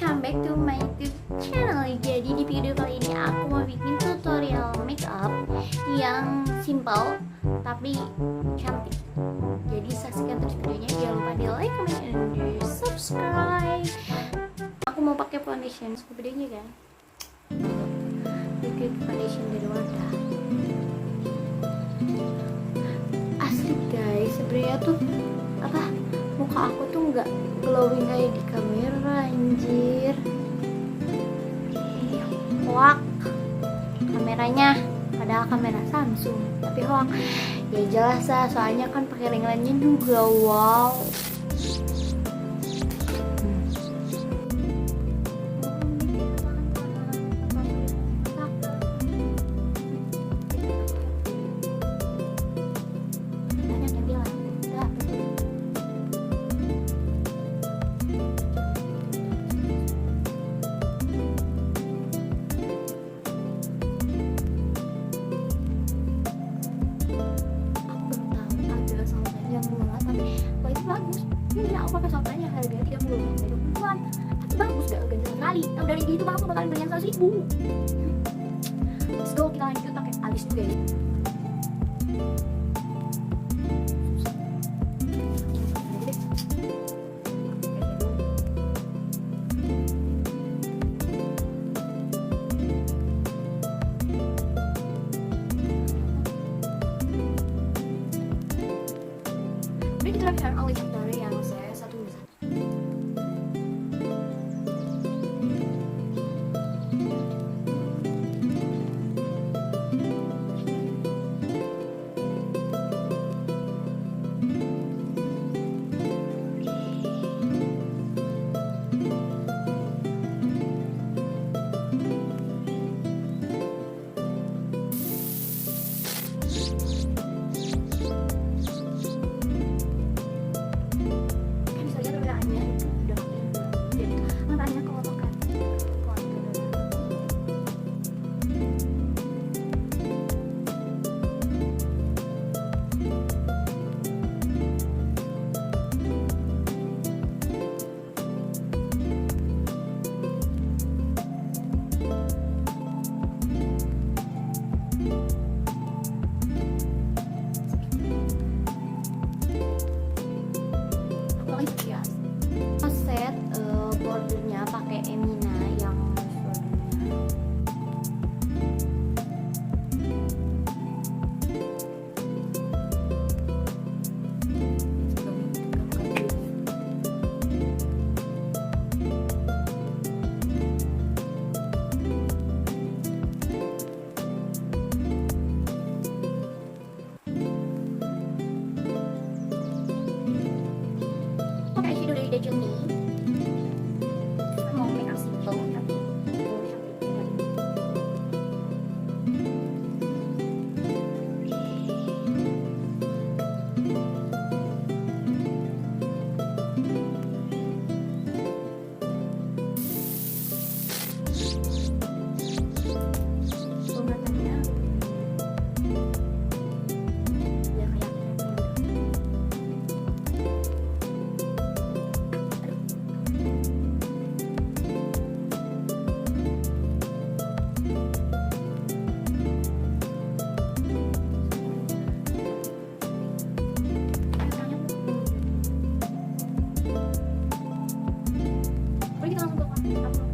welcome back to my YouTube channel. Jadi di video kali ini aku mau bikin tutorial makeup yang simple tapi cantik. Jadi saksikan terus videonya, jangan lupa di like, comment, and di subscribe. Aku mau pakai foundation videonya kan. Liquid foundation dari Wardah. Asli guys, sebenarnya tuh muka aku tuh nggak glowing kayak di kamera, anjir. Hoak kameranya, padahal kamera Samsung tapi hoak. Ya jelas lah, soalnya kan pakai ring lainnya juga. Wow. Bagus, ini aku pakai softnya harganya 30-an, tapi bagus gak ganjil sekali. Yang dari itu aku bakal beli yang 100.000. Let's go, kita lanjut pakai alis juga ya. Ini kita pakai alis dari yang saya satu bisa. Set bordernya pakai Emina yang bordernya. Pakai shadow dari Dajuni. Mau make up simple tapi kita langsung ke